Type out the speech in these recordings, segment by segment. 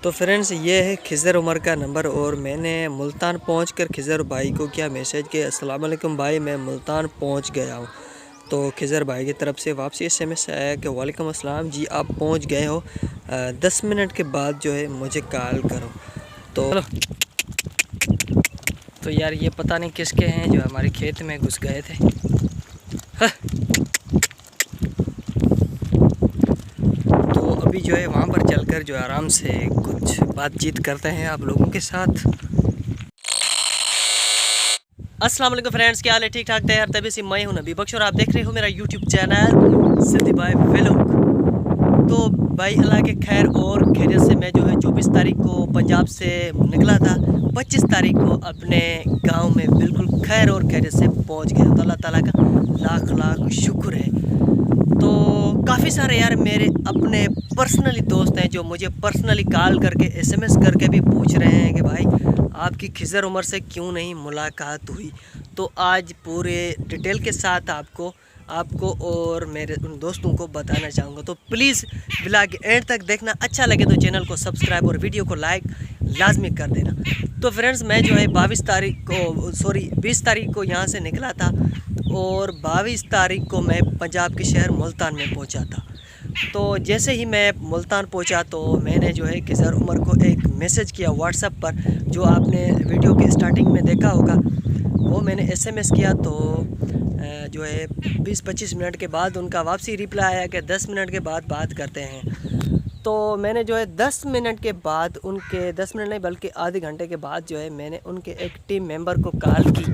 तो फ्रेंड्स ये है खिज़र उमर का नंबर और मैंने मुल्तान पहुंचकर खिज़र भाई को किया मैसेज कि अस्सलाम वालेकुम भाई, मैं मुल्तान पहुंच गया हूं। तो खिज़र भाई की तरफ से वापसी SMS आया कि वालेकुम अस्सलाम जी, आप पहुंच गए हो, 10 मिनट के बाद जो है मुझे कॉल करो। तो यार ये पता नहीं किसके हैं जो हमारे खेत में घुस गए थे। तो अभी जो है वहाँ पर चलकर जो आराम से कुछ बातचीत करते हैं आप लोगों के साथ। अस्सलाम वालेकुम फ्रेंड्स, क्या हाल है? ठीक ठाक तैयार तभी से मैं हूं नबी बख्श और आप देख रहे हो मेरा यूट्यूब चैनल सिद्धि भाई व्लॉग। तो भाई अल्लाह के खैर और खैरियत से मैं जो है 24 तारीख को पंजाब से निकला था, 25 तारीख को अपने गांव में बिल्कुल खैर और खैरियत से पहुंच गया। तो अल्लाह ताला का लाख लाख शुक्र है। तो काफ़ी सारे यार मेरे अपने पर्सनली दोस्त हैं जो मुझे पर्सनली कॉल करके SMS करके भी पूछ रहे हैं कि भाई आपकी खिज़र उमर से क्यों नहीं मुलाकात हुई। तो आज पूरे डिटेल के साथ आपको और मेरे उन दोस्तों को बताना चाहूँगा। तो प्लीज़ व्लॉग एंड तक देखना, अच्छा लगे तो चैनल को सब्सक्राइब और वीडियो को लाइक लाजमी कर देना। तो फ्रेंड्स मैं जो है 20 तारीख को यहाँ से निकला था और 22 तारीख को मैं पंजाब के शहर मुल्तान में पहुँचा था। तो जैसे ही मैं मुल्तान पहुंचा तो मैंने जो है खिज़र उमर को एक मैसेज किया व्हाट्सएप पर, जो आपने वीडियो के स्टार्टिंग में देखा होगा। वो मैंने SMS किया तो जो है 20-25 मिनट के बाद उनका वापसी रिप्लाई आया कि 10 मिनट के बाद बात करते हैं। तो मैंने जो है 10 मिनट के बाद उनके 10 मिनट नहीं बल्कि आधे घंटे के बाद जो है मैंने उनके एक टीम मेंबर को कॉल की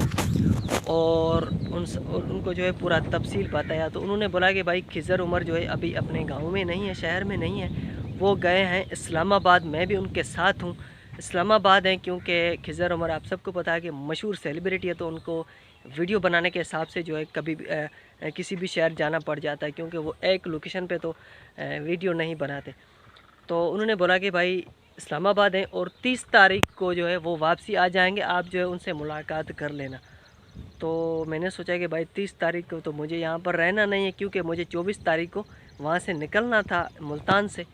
और उनको जो है पूरा तफसील बताया। तो उन्होंने बोला कि भाई खिज़र उमर जो है अभी अपने गांव में नहीं है, शहर में नहीं है, वो गए हैं इस्लामाबाद। मैं भी उनके साथ हूँ, इस्लामाबाद हैं, क्योंकि खिज़र उमर आप सबको पता है कि मशहूर सेलिब्रिटी है। तो उनको वीडियो बनाने के हिसाब से जो है कभी किसी भी शहर जाना पड़ जाता है, क्योंकि वो एक लोकेशन पे तो वीडियो नहीं बनाते। तो उन्होंने बोला कि भाई इस्लामाबाद हैं और 30 तारीख को जो है वो वापसी आ जाएंगे, आप जो है उनसे मुलाकात कर लेना। तो मैंने सोचा कि भाई 30 तारीख को तो मुझे यहाँ पर रहना नहीं है, क्योंकि मुझे 24 तारीख को वहाँ से निकलना था मुल्तान से।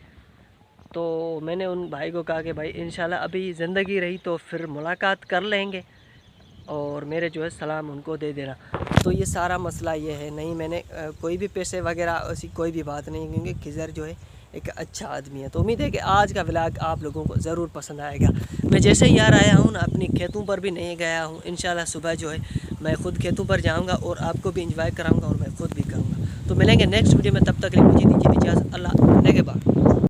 तो मैंने उन भाई को कहा कि भाई इंशाल्लाह अभी ज़िंदगी रही तो फिर मुलाकात कर लेंगे और मेरे जो है सलाम उनको दे देना। तो ये सारा मसला ये है, नहीं मैंने कोई भी पैसे वगैरह ऐसी कोई भी बात नहीं, क्योंकि खिज़र जो है एक अच्छा आदमी है। तो उम्मीद है कि आज का व्लॉग आप लोगों को ज़रूर पसंद आएगा। मैं जैसे ही यार आया हूँ ना, अपनी खेतों पर भी नहीं गया हूँ। इंशाल्लाह सुबह जो है मैं ख़ुद खेतों पर जाऊँगा और आपको भी इंजॉय कराऊँगा और मैं ख़ुद भी करूँगा। तो मिलेंगे नेक्स्ट वीडियो में, तब तक के लिए मुझे दीजिए इजाज़त। अल्लाह ने के बाद।